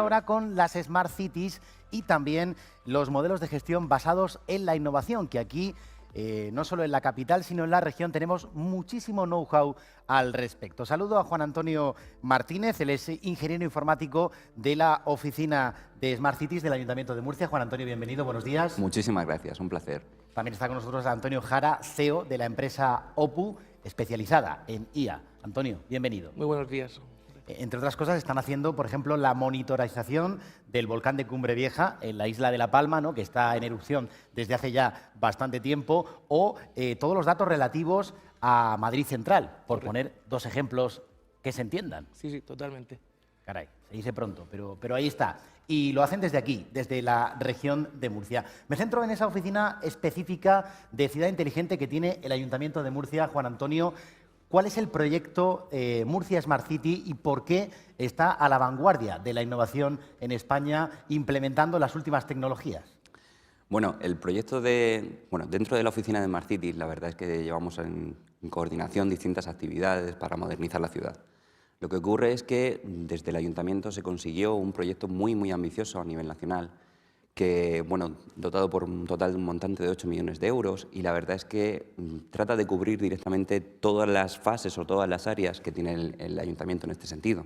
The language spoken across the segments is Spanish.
ahora con las Smart Cities y también los modelos de gestión basados en la innovación, que aquí, no solo en la capital, sino en la región, tenemos muchísimo know-how al respecto. Saludo a Juan Antonio Martínez, él es ingeniero informático de la oficina de Smart Cities del Ayuntamiento de Murcia. Juan Antonio, bienvenido, buenos días. Muchísimas gracias, un placer. También está con nosotros Antonio Jara, CEO de la empresa OPU, especializada en IA. Antonio, bienvenido. Muy buenos días. Entre otras cosas, están haciendo, por ejemplo, la monitorización del volcán de Cumbre Vieja en la isla de La Palma, ¿no?, que está en erupción desde hace ya bastante tiempo, o todos los datos relativos a Madrid Central, por poner dos ejemplos que se entiendan. Sí, totalmente. Caray, se dice pronto, pero ahí está. Y lo hacen desde aquí, desde la región de Murcia. Me centro en esa oficina específica de Ciudad Inteligente que tiene el Ayuntamiento de Murcia. Juan Antonio, ¿cuál es el proyecto Murcia Smart City y por qué está a la vanguardia de la innovación en España implementando las últimas tecnologías? Bueno, el proyecto dentro de la oficina de Smart City, la verdad es que llevamos en coordinación distintas actividades para modernizar la ciudad. Lo que ocurre es que desde el Ayuntamiento se consiguió un proyecto muy ambicioso a nivel nacional, que, dotado por un total de un montante de 8 millones de euros, y la verdad es que trata de cubrir directamente todas las fases o todas las áreas que tiene el Ayuntamiento en este sentido,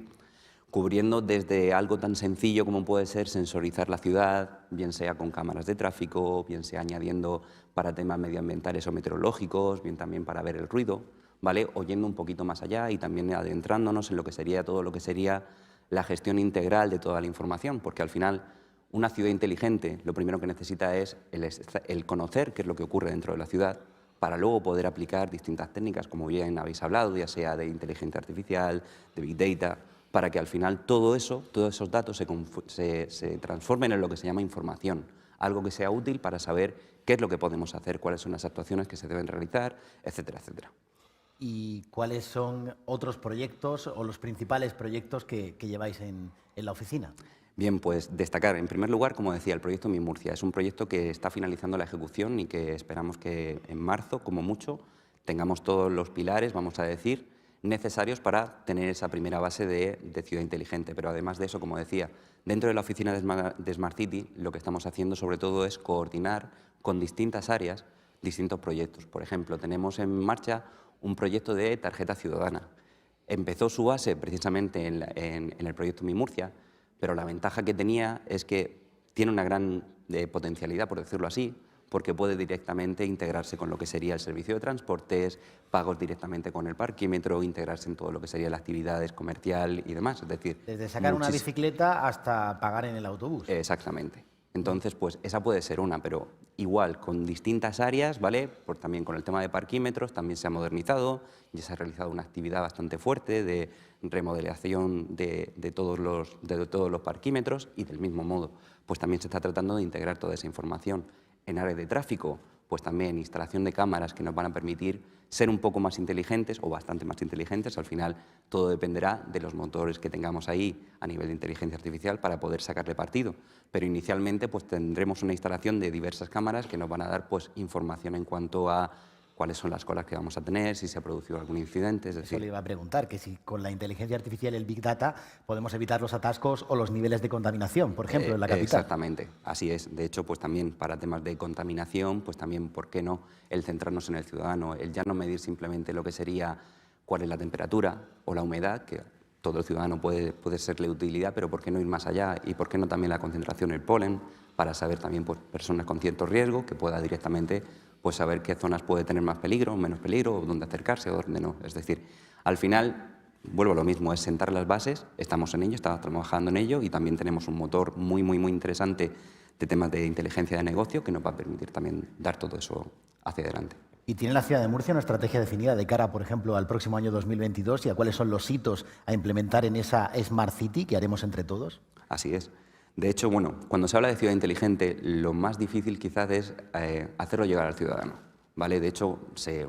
cubriendo desde algo tan sencillo como puede ser sensorizar la ciudad, bien sea con cámaras de tráfico, bien sea añadiendo para temas medioambientales o meteorológicos, bien también para ver el ruido, ¿vale?, o yendo un poquito más allá y también adentrándonos en lo que sería todo lo que sería la gestión integral de toda la información, porque al final una ciudad inteligente lo primero que necesita es el conocer qué es lo que ocurre dentro de la ciudad para luego poder aplicar distintas técnicas, como bien habéis hablado, ya sea de inteligencia artificial, de Big Data, para que al final todos esos datos se transformen en lo que se llama información, algo que sea útil para saber qué es lo que podemos hacer, cuáles son las actuaciones que se deben realizar, etcétera, etcétera. ¿Y cuáles son otros proyectos o los principales proyectos que lleváis en la oficina? Bien, pues destacar, en primer lugar, como decía, el proyecto Mi Murcia. Es un proyecto que está finalizando la ejecución y que esperamos que en marzo, como mucho, tengamos todos los pilares, vamos a decir, necesarios para tener esa primera base de ciudad inteligente. Pero además de eso, como decía, dentro de la oficina de Smart City, lo que estamos haciendo sobre todo es coordinar con distintas áreas distintos proyectos. Por ejemplo, tenemos en marcha un proyecto de tarjeta ciudadana. Empezó su base precisamente en el proyecto Mi Murcia, pero la ventaja que tenía es que tiene una gran potencialidad, por decirlo así, porque puede directamente integrarse con lo que sería el servicio de transportes, pagos directamente con el parquímetro, integrarse en todo lo que sería la actividad comercial y demás. Es decir, desde sacar una bicicleta hasta pagar en el autobús. Exactamente. Entonces, pues esa puede ser una, pero igual con distintas áreas, ¿vale? También con el tema de parquímetros también se ha modernizado, ya se ha realizado una actividad bastante fuerte de remodelación de todos los parquímetros y del mismo modo, pues también se está tratando de integrar toda esa información. En áreas de tráfico, pues también instalación de cámaras que nos van a permitir ser un poco más inteligentes o bastante más inteligentes. Al final todo dependerá de los motores que tengamos ahí a nivel de inteligencia artificial para poder sacarle partido. Pero inicialmente pues tendremos una instalación de diversas cámaras que nos van a dar pues información en cuanto a cuáles son las colas que vamos a tener, si se ha producido algún incidente. Es decir, eso le iba a preguntar, que si con la inteligencia artificial y el Big Data podemos evitar los atascos o los niveles de contaminación, por ejemplo, en la capital. Exactamente, así es. De hecho, pues también para temas de contaminación, pues también, ¿por qué no?, el centrarnos en el ciudadano, el ya no medir simplemente lo que sería cuál es la temperatura o la humedad, que todo el ciudadano puede serle de utilidad, pero ¿por qué no ir más allá? Y ¿por qué no también la concentración, el polen, para saber también pues, personas con cierto riesgo, que pueda directamente pues, saber qué zonas puede tener más peligro, menos peligro, o dónde acercarse o dónde no? Es decir, al final, vuelvo a lo mismo, es sentar las bases, estamos en ello, estamos trabajando en ello y también tenemos un motor muy interesante de temas de inteligencia de negocio que nos va a permitir también dar todo eso hacia adelante. ¿Y tiene la ciudad de Murcia una estrategia definida de cara, por ejemplo, al próximo año 2022 y a cuáles son los hitos a implementar en esa Smart City que haremos entre todos? Así es. De hecho, cuando se habla de ciudad inteligente, lo más difícil quizás es hacerlo llegar al ciudadano, ¿vale? De hecho,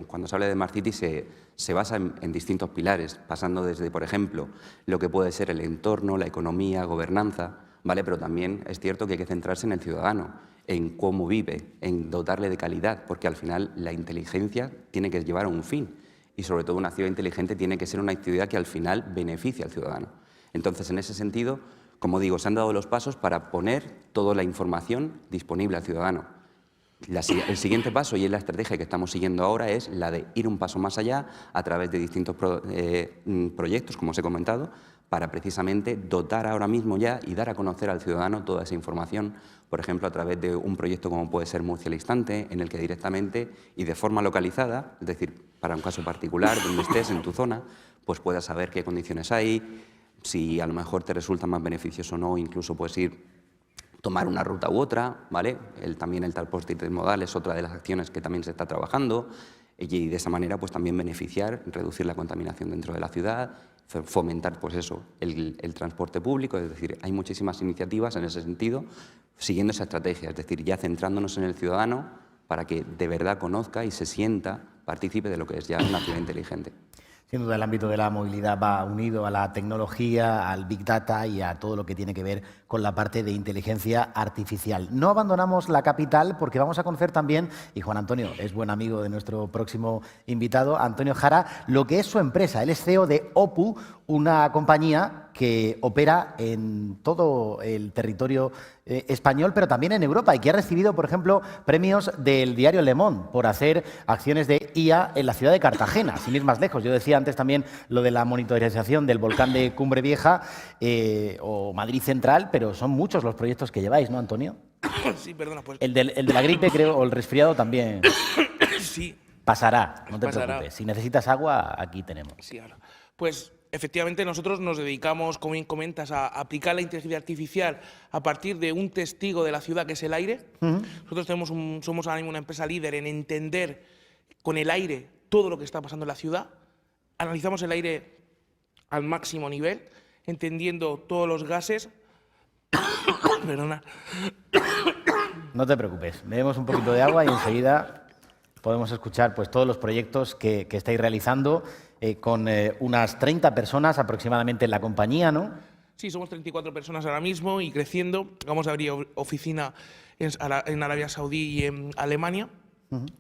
cuando se habla de Smart City se basa en distintos pilares, pasando desde, por ejemplo, lo que puede ser el entorno, la economía, gobernanza, ¿vale? Pero también es cierto que hay que centrarse en el ciudadano, en cómo vive, en dotarle de calidad, porque al final la inteligencia tiene que llevar a un fin y sobre todo una ciudad inteligente tiene que ser una actividad que al final beneficie al ciudadano. Entonces, en ese sentido, como digo, se han dado los pasos para poner toda la información disponible al ciudadano. El siguiente paso, y es la estrategia que estamos siguiendo ahora, es la de ir un paso más allá a través de distintos proyectos, como os he comentado, para precisamente dotar ahora mismo ya y dar a conocer al ciudadano toda esa información, por ejemplo, a través de un proyecto como puede ser Murcia al Instante, en el que directamente y de forma localizada, es decir, para un caso particular, donde estés en tu zona, pues puedas saber qué condiciones hay, si a lo mejor te resulta más beneficioso o no, incluso puedes tomar una ruta u otra, ¿vale? También el transporte intermodal es otra de las acciones que también se está trabajando y de esa manera pues también beneficiar, reducir la contaminación dentro de la ciudad, fomentar pues eso, el transporte público, es decir, hay muchísimas iniciativas en ese sentido, siguiendo esa estrategia, es decir, ya centrándonos en el ciudadano para que de verdad conozca y se sienta partícipe de lo que es ya una ciudad inteligente. Sin duda, el ámbito de la movilidad va unido a la tecnología, al Big Data y a todo lo que tiene que ver con la parte de inteligencia artificial. No abandonamos la capital porque vamos a conocer también, y Juan Antonio es buen amigo de nuestro próximo invitado, Antonio Jara, lo que es su empresa. Él es CEO de OPU, una compañía que opera en todo el territorio español, pero también en Europa, y que ha recibido, por ejemplo, premios del diario Le Monde por hacer acciones de IA en la ciudad de Cartagena, sin ir más lejos. Yo decía antes también lo de la monitorización del volcán de Cumbre Vieja o Madrid Central, pero son muchos los proyectos que lleváis, ¿no, Antonio? Sí, perdona, pues. El de la gripe, creo, o el resfriado también. Sí. Pasará, no te preocupes. Si necesitas agua, aquí tenemos. Sí, ahora. Pues efectivamente nosotros nos dedicamos, como bien comentas, a aplicar la inteligencia artificial a partir de un testigo de la ciudad que es el aire. Nosotros somos ahora mismo una empresa líder en entender con el aire todo lo que está pasando en la ciudad. Analizamos el aire al máximo nivel, entendiendo todos los gases. Perdona. No te preocupes, bebemos un poquito de agua y enseguida podemos escuchar pues, todos los proyectos que estáis realizando con unas 30 personas aproximadamente en la compañía, ¿no? Sí, somos 34 personas ahora mismo y creciendo. Vamos a abrir oficina en Arabia Saudí y en Alemania,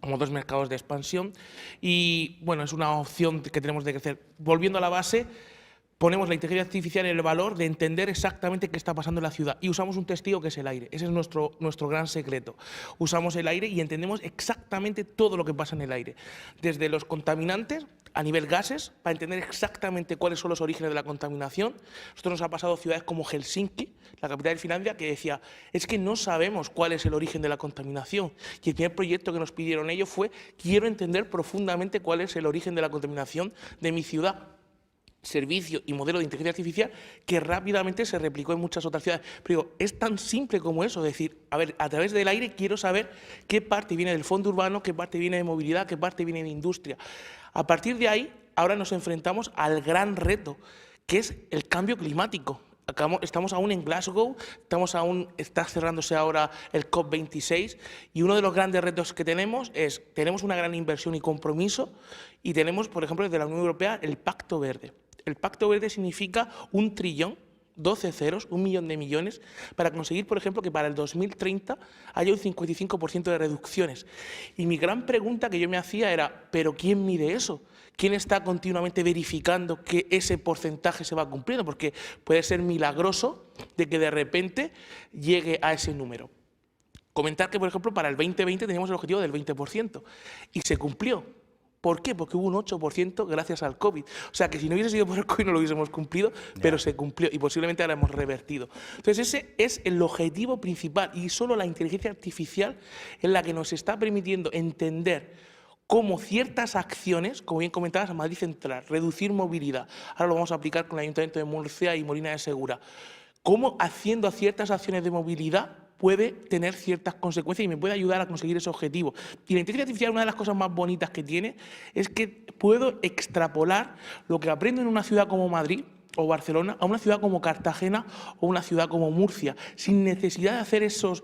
como dos mercados de expansión. Y bueno, es una opción que tenemos de crecer. Volviendo a la base, ponemos la inteligencia artificial en el valor de entender exactamente qué está pasando en la ciudad y usamos un testigo que es el aire. Ese es nuestro gran secreto. Usamos el aire y entendemos exactamente todo lo que pasa en el aire. Desde los contaminantes a nivel gases, para entender exactamente cuáles son los orígenes de la contaminación. Nosotros nos ha pasado a ciudades como Helsinki, la capital de Finlandia, que decía, es que no sabemos cuál es el origen de la contaminación. Y el primer proyecto que nos pidieron ellos fue, quiero entender profundamente cuál es el origen de la contaminación de mi ciudad. Servicio y modelo de inteligencia artificial que rápidamente se replicó en muchas otras ciudades. Pero digo, es tan simple como eso, decir, a ver, a través del aire quiero saber qué parte viene del fondo urbano, qué parte viene de movilidad, qué parte viene de industria. A partir de ahí, ahora nos enfrentamos al gran reto, que es el cambio climático. Estamos aún en Glasgow, está cerrándose ahora el COP26 y uno de los grandes retos que tenemos una gran inversión y compromiso y tenemos, por ejemplo, desde la Unión Europea el Pacto Verde. El Pacto Verde significa 1 trillón, 12 ceros, 1 millón de millones, para conseguir, por ejemplo, que para el 2030 haya un 55% de reducciones. Y mi gran pregunta que yo me hacía era, ¿pero quién mide eso? ¿Quién está continuamente verificando que ese porcentaje se va cumpliendo? Porque puede ser milagroso de que de repente llegue a ese número. Comentar que, por ejemplo, para el 2020 teníamos el objetivo del 20% y se cumplió. ¿Por qué? Porque hubo un 8% gracias al COVID. O sea, que si no hubiese sido por el COVID no lo hubiésemos cumplido, pero se cumplió y posiblemente ahora hemos revertido. Entonces, ese es el objetivo principal y solo la inteligencia artificial es la que nos está permitiendo entender cómo ciertas acciones, como bien comentabas, a Madrid Central, reducir movilidad, ahora lo vamos a aplicar con el Ayuntamiento de Murcia y Molina de Segura, cómo haciendo ciertas acciones de movilidad puede tener ciertas consecuencias y me puede ayudar a conseguir ese objetivo. Y la inteligencia artificial, una de las cosas más bonitas que tiene es que puedo extrapolar lo que aprendo en una ciudad como Madrid o Barcelona a una ciudad como Cartagena o una ciudad como Murcia, sin necesidad de hacer esos,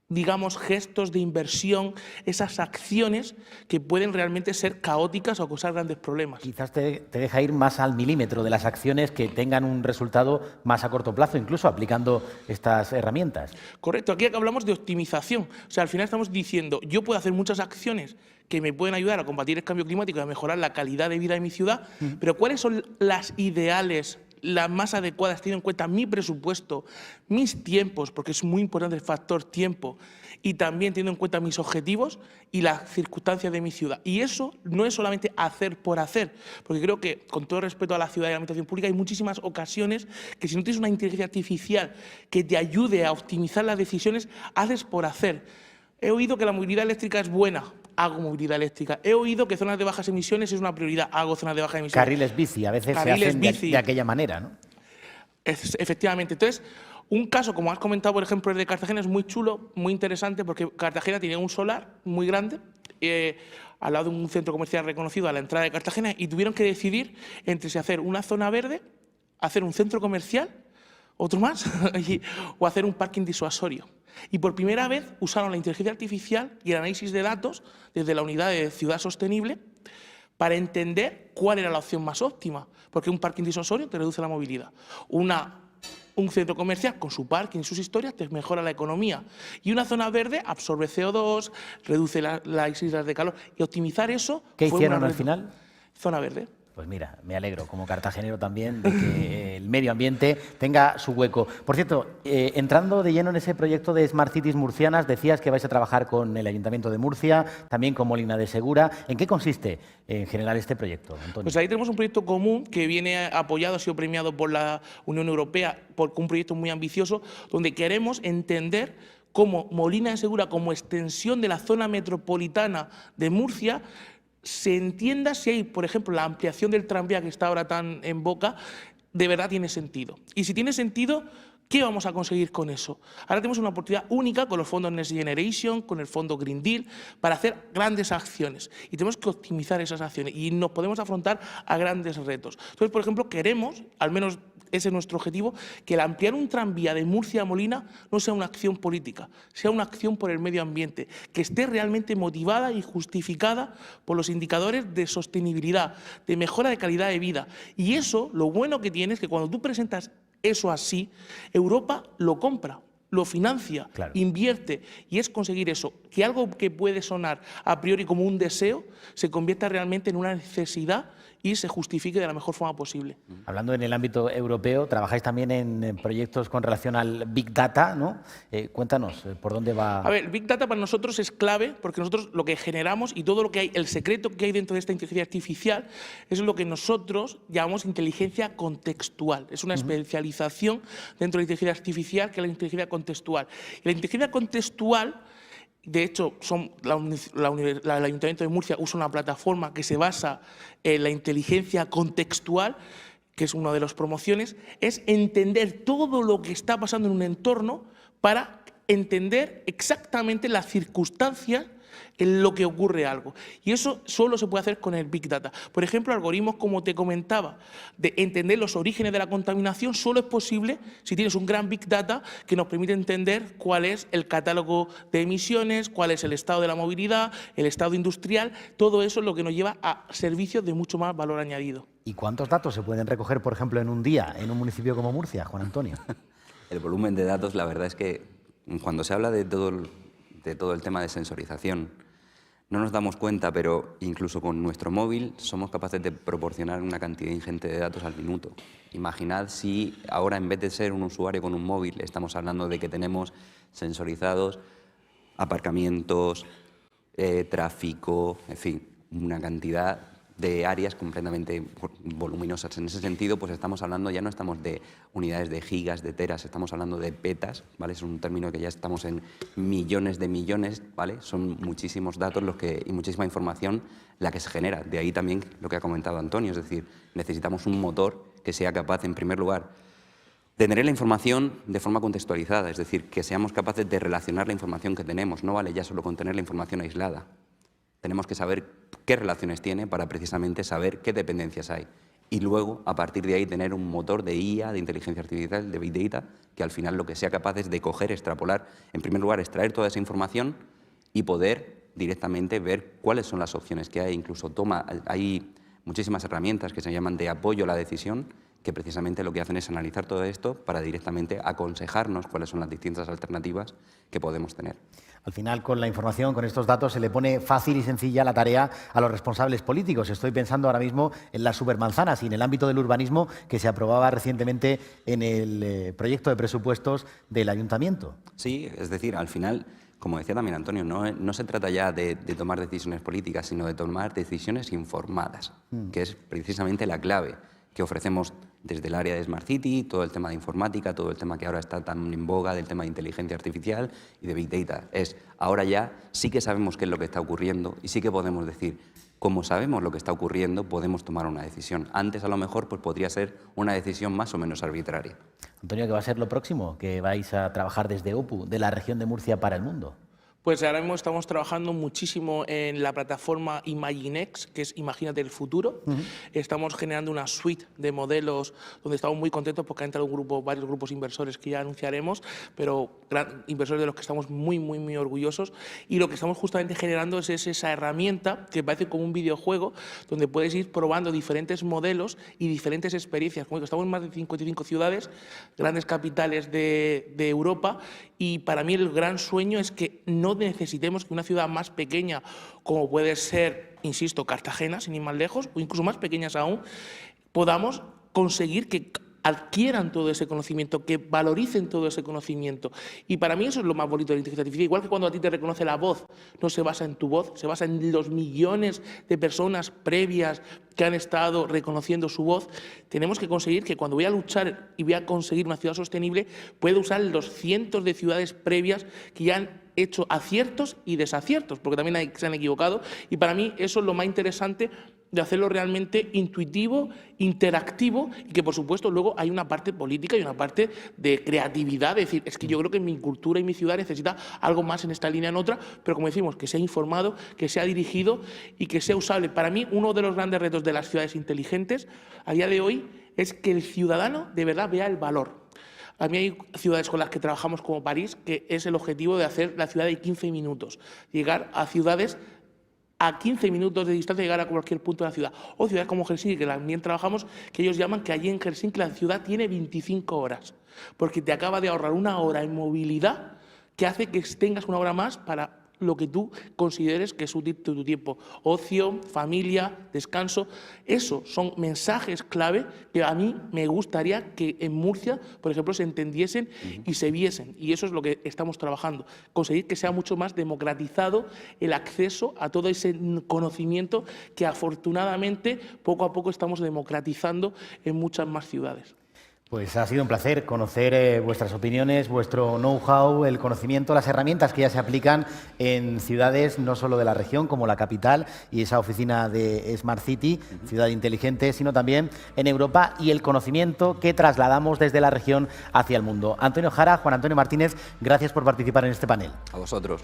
digamos, gestos de inversión, esas acciones que pueden realmente ser caóticas o causar grandes problemas. Quizás te deja ir más al milímetro de las acciones que tengan un resultado más a corto plazo, incluso aplicando estas herramientas. Correcto, aquí hablamos de optimización. O sea, al final estamos diciendo, yo puedo hacer muchas acciones que me pueden ayudar a combatir el cambio climático y a mejorar la calidad de vida de mi ciudad, pero ¿cuáles son las ideales las más adecuadas, teniendo en cuenta mi presupuesto, mis tiempos, porque es muy importante el factor tiempo, y también teniendo en cuenta mis objetivos y las circunstancias de mi ciudad. Y eso no es solamente hacer por hacer, porque creo que, con todo respeto a la ciudad y a la administración pública, hay muchísimas ocasiones que si no tienes una inteligencia artificial que te ayude a optimizar las decisiones, haces por hacer. He oído que la movilidad eléctrica es buena, hago movilidad eléctrica. He oído que zonas de bajas emisiones es una prioridad, hago zonas de bajas emisiones. Carriles bici, a veces Carriles se hacen bici. de aquella manera, ¿no? Efectivamente. Entonces, un caso, como has comentado, por ejemplo, el de Cartagena, es muy chulo, muy interesante, porque Cartagena tiene un solar muy grande al lado de un centro comercial reconocido a la entrada de Cartagena, y tuvieron que decidir entre si hacer una zona verde, hacer un centro comercial, otro más, o hacer un parking disuasorio. Y por primera vez usaron la inteligencia artificial y el análisis de datos desde la unidad de Ciudad Sostenible para entender cuál era la opción más óptima, porque un parking disuasorio te reduce la movilidad. Un centro comercial con su parking y sus historias te mejora la economía. Y una zona verde absorbe CO2, reduce las islas de calor. Y optimizar eso... ¿Qué hicieron al final? Zona verde. Pues mira, me alegro como cartagenero también de que el medio ambiente tenga su hueco. Por cierto, entrando de lleno en ese proyecto de Smart Cities murcianas, decías que vais a trabajar con el Ayuntamiento de Murcia, también con Molina de Segura. ¿En qué consiste en general este proyecto, Antonio? Pues ahí tenemos un proyecto común que viene apoyado, ha sido premiado por la Unión Europea, por un proyecto muy ambicioso, donde queremos entender cómo Molina de Segura, como extensión de la zona metropolitana de Murcia, se entienda si hay, por ejemplo, la ampliación del tranvía que está ahora tan en boca, de verdad tiene sentido. Y si tiene sentido, ¿qué vamos a conseguir con eso? Ahora tenemos una oportunidad única con los fondos Next Generation, con el fondo Green Deal, para hacer grandes acciones. Y tenemos que optimizar esas acciones y nos podemos afrontar a grandes retos. Entonces, por ejemplo, queremos, al menos ese es nuestro objetivo, que el ampliar un tranvía de Murcia a Molina no sea una acción política, sea una acción por el medio ambiente, que esté realmente motivada y justificada por los indicadores de sostenibilidad, de mejora de calidad de vida. Y eso, lo bueno que tiene es que cuando tú presentas eso así, Europa lo compra, lo financia, claro, invierte, y es conseguir eso, que algo que puede sonar a priori como un deseo se convierta realmente en una necesidad y se justifique de la mejor forma posible. Hablando en el ámbito europeo, trabajáis también en proyectos con relación al Big Data, ¿no? Cuéntanos, ¿por dónde va? A ver, el Big Data para nosotros es clave porque nosotros lo que generamos y todo lo que hay, el secreto que hay dentro de esta inteligencia artificial es lo que nosotros llamamos inteligencia contextual. Es una especialización dentro de la inteligencia artificial que es la inteligencia contextual. Y la inteligencia contextual, de hecho, el Ayuntamiento de Murcia usa una plataforma que se basa en la inteligencia contextual, que es una de las promociones, es entender todo lo que está pasando en un entorno para entender exactamente las circunstancias en lo que ocurre algo. Y eso solo se puede hacer con el Big Data. Por ejemplo, algoritmos, como te comentaba, de entender los orígenes de la contaminación, solo es posible si tienes un gran Big Data que nos permite entender cuál es el catálogo de emisiones, cuál es el estado de la movilidad, el estado industrial. Todo eso es lo que nos lleva a servicios de mucho más valor añadido. ¿Y cuántos datos se pueden recoger, por ejemplo, en un día en un municipio como Murcia, Juan Antonio? El volumen de datos, la verdad es que cuando se habla de todo el tema de sensorización, no nos damos cuenta, pero incluso con nuestro móvil somos capaces de proporcionar una cantidad ingente de datos al minuto. Imaginad si ahora, en vez de ser un usuario con un móvil, estamos hablando de que tenemos sensorizados aparcamientos, tráfico, en fin, una cantidad de áreas completamente voluminosas. En ese sentido, pues estamos hablando, ya no estamos de unidades de gigas, de teras, estamos hablando de petas, ¿vale? Es un término que ya estamos en millones de millones, ¿vale? Son muchísimos datos y muchísima información la que se genera. De ahí también lo que ha comentado Antonio, es decir, necesitamos un motor que sea capaz, en primer lugar, de tener la información de forma contextualizada, es decir, que seamos capaces de relacionar la información que tenemos. No vale ya solo con tener la información aislada. Tenemos que saber qué relaciones tiene para precisamente saber qué dependencias hay. Y luego, a partir de ahí, tener un motor de IA, de inteligencia artificial, de Big Data, que al final lo que sea capaz es de coger, extrapolar, en primer lugar, extraer toda esa información y poder directamente ver cuáles son las opciones que hay. Incluso hay muchísimas herramientas que se llaman de apoyo a la decisión, que precisamente lo que hacen es analizar todo esto para directamente aconsejarnos cuáles son las distintas alternativas que podemos tener. Al final, con la información, con estos datos, se le pone fácil y sencilla la tarea a los responsables políticos. Estoy pensando ahora mismo en las supermanzanas y en el ámbito del urbanismo que se aprobaba recientemente en el proyecto de presupuestos del Ayuntamiento. Sí, es decir, al final, como decía también Antonio, no se trata ya de tomar decisiones políticas, sino de tomar decisiones informadas, que es precisamente la clave que ofrecemos desde el área de Smart City, todo el tema de informática, todo el tema que ahora está tan en boga del tema de inteligencia artificial y de Big Data. Ahora ya sí que sabemos qué es lo que está ocurriendo y sí que podemos decir, como sabemos lo que está ocurriendo, podemos tomar una decisión. Antes, a lo mejor, pues podría ser una decisión más o menos arbitraria. Antonio, ¿qué va a ser lo próximo que vais a trabajar desde OPU, de la región de Murcia para el mundo? Pues ahora mismo estamos trabajando muchísimo en la plataforma ImagineX, que es Imagínate el futuro. Estamos generando una suite de modelos donde estamos muy contentos porque han entrado varios grupos inversores que ya anunciaremos, pero inversores de los que estamos muy orgullosos. Y lo que estamos justamente generando es esa herramienta que parece como un videojuego donde puedes ir probando diferentes modelos y diferentes experiencias. Como digo, estamos en más de 55 ciudades, grandes capitales de Europa, y para mí el gran sueño es que no necesitemos que una ciudad más pequeña, como puede ser, insisto, Cartagena, sin ir más lejos, o incluso más pequeñas aún, podamos conseguir que adquieran todo ese conocimiento, que valoricen todo ese conocimiento. Y para mí eso es lo más bonito de la inteligencia artificial. Igual que cuando a ti te reconoce la voz, no se basa en tu voz, se basa en los millones de personas previas que han estado reconociendo su voz. Tenemos que conseguir que cuando voy a luchar y voy a conseguir una ciudad sostenible, pueda usar los cientos de ciudades previas que ya han hecho aciertos y desaciertos, porque también se han equivocado. Y para mí eso es lo más interesante de hacerlo realmente intuitivo, interactivo, y que por supuesto luego hay una parte política y una parte de creatividad, es decir, es que yo creo que mi cultura y mi ciudad necesita algo más en esta línea, en otra, pero como decimos, que sea informado, que sea dirigido y que sea usable. Para mí, uno de los grandes retos de las ciudades inteligentes a día de hoy es que el ciudadano de verdad vea el valor. A mí hay ciudades con las que trabajamos como París, que es el objetivo de hacer la ciudad de 15 minutos, llegar a ciudades a 15 minutos de distancia, llegar a cualquier punto de la ciudad. O ciudades como Helsinki, que también trabajamos, que ellos llaman que allí en Helsinki la ciudad tiene 25 horas, porque te acaba de ahorrar una hora en movilidad que hace que tengas una hora más para lo que tú consideres que es útil tu tiempo. Ocio, familia, descanso. Eso son mensajes clave que a mí me gustaría que en Murcia, por ejemplo, se entendiesen y se viesen. Y eso es lo que estamos trabajando. Conseguir que sea mucho más democratizado el acceso a todo ese conocimiento que afortunadamente poco a poco estamos democratizando en muchas más ciudades. Pues ha sido un placer conocer vuestras opiniones, vuestro know-how, el conocimiento, las herramientas que ya se aplican en ciudades no solo de la región como la capital y esa oficina de Smart City, ciudad inteligente, sino también en Europa, y el conocimiento que trasladamos desde la región hacia el mundo. Antonio Jara, Juan Antonio Martínez, gracias por participar en este panel. A vosotros.